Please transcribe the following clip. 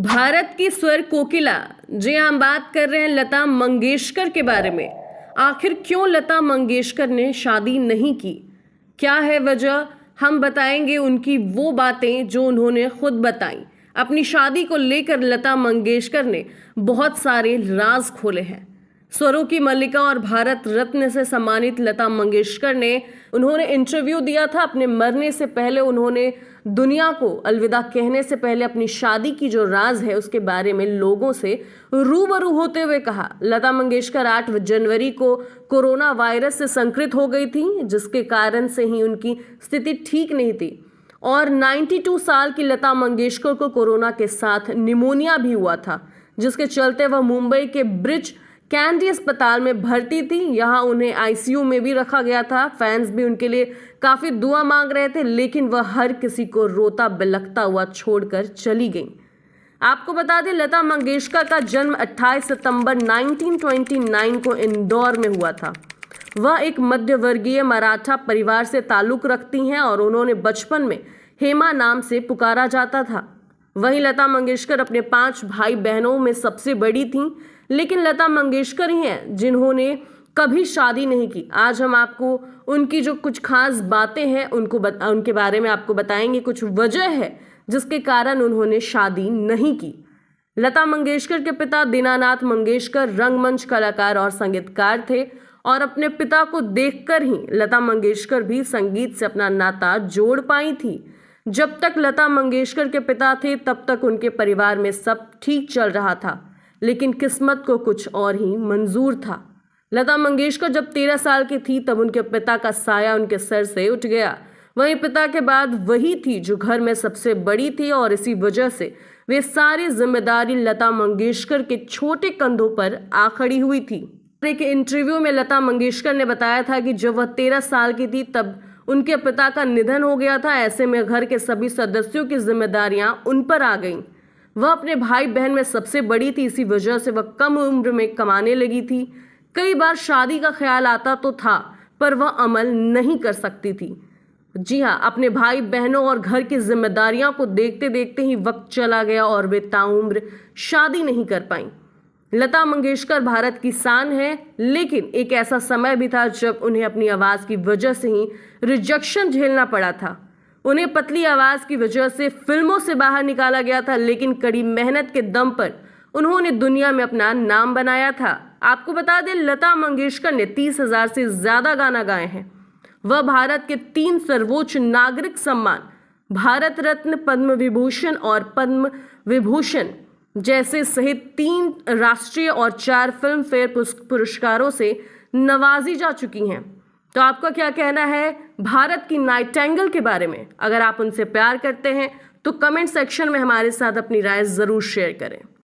भारत की स्वर कोकिला। जी हम बात कर रहे हैं लता मंगेशकर के बारे में। आखिर क्यों लता मंगेशकर ने शादी नहीं की, क्या है वजह, हम बताएंगे उनकी वो बातें जो उन्होंने खुद बताई। अपनी शादी को लेकर लता मंगेशकर ने बहुत सारे राज खोले हैं। स्वरों की मल्लिका और भारत रत्न से सम्मानित लता मंगेशकर ने उन्होंने इंटरव्यू दिया था। अपने मरने से पहले उन्होंने दुनिया को अलविदा कहने से पहले अपनी शादी की जो राज है उसके बारे में लोगों से रूबरू होते हुए कहा। लता मंगेशकर 8 जनवरी को कोरोना वायरस से संक्रमित हो गई थी, जिसके कारण से ही उनकी स्थिति ठीक नहीं थी और 92 साल की लता मंगेशकर को कोरोना के साथ निमोनिया भी हुआ था, जिसके चलते वह मुंबई के ब्रिच कैंडी अस्पताल में भर्ती थी। यहां उन्हें आईसीयू में भी रखा गया था। फैंस भी उनके लिए काफी दुआ मांग रहे थे, लेकिन वह हर किसी को रोता बिलखता हुआ छोड़कर चली गई। आपको बता दें, लता मंगेशकर का जन्म 28 सितंबर 1929 को इंदौर में हुआ था। वह एक मध्यवर्गीय मराठा परिवार से ताल्लुक रखती हैं और उन्होंने बचपन में हेमा नाम से पुकारा जाता था। वहीं लता मंगेशकर अपने 5 भाई बहनों में सबसे बड़ी थीं, लेकिन लता मंगेशकर ही हैं जिन्होंने कभी शादी नहीं की। आज हम आपको उनकी जो कुछ खास बातें हैं उनके बारे में आपको बताएंगे। कुछ वजह है जिसके कारण उन्होंने शादी नहीं की। लता मंगेशकर के पिता दीनानाथ मंगेशकर रंगमंच कलाकार और संगीतकार थे और अपने पिता को देखकर ही लता मंगेशकर भी संगीत से अपना नाता जोड़ पाई थी। जब तक लता मंगेशकर के पिता थे तब तक उनके परिवार में सब ठीक चल रहा था, लेकिन किस्मत को कुछ और ही मंजूर था। लता मंगेशकर जब 13 साल की थी तब उनके पिता का साया उनके सर से उठ गया। वहीं पिता के बाद वही थी जो घर में सबसे बड़ी थी और इसी वजह से वे सारी जिम्मेदारी लता मंगेशकर के छोटे कंधों पर आ खड़ी हुई थी। एक इंटरव्यू में लता मंगेशकर ने बताया था कि जब वह 13 साल की थी तब उनके पिता का निधन हो गया था। ऐसे में घर के सभी सदस्यों की जिम्मेदारियां उन पर आ गईं। वह अपने भाई बहन में सबसे बड़ी थी, इसी वजह से वह कम उम्र में कमाने लगी थी। कई बार शादी का ख्याल आता तो था, पर वह अमल नहीं कर सकती थी। जी हाँ, अपने भाई बहनों और घर की जिम्मेदारियों को देखते देखते ही वक्त चला गया और वे ताउम्र शादी नहीं कर पाईं। लता मंगेशकर भारत की शान है, लेकिन एक ऐसा समय भी था जब उन्हें अपनी आवाज की वजह से ही रिजेक्शन झेलना पड़ा था। उन्हें पतली आवाज की वजह से फिल्मों से बाहर निकाला गया था, लेकिन कड़ी मेहनत के दम पर उन्होंने दुनिया में अपना नाम बनाया था। आपको बता दें, लता मंगेशकर ने 30,000 से ज्यादा गाना गाए हैं। वह भारत के 3 सर्वोच्च नागरिक सम्मान भारत रत्न, पद्म विभूषण और पद्म विभूषण जैसे सहित 3 राष्ट्रीय और 4 फिल्म फेयर पुरस्कारों से नवाजी जा चुकी हैं। तो आपका क्या कहना है भारत की नाइटिंगेल के बारे में? अगर आप उनसे प्यार करते हैं तो कमेंट सेक्शन में हमारे साथ अपनी राय जरूर शेयर करें।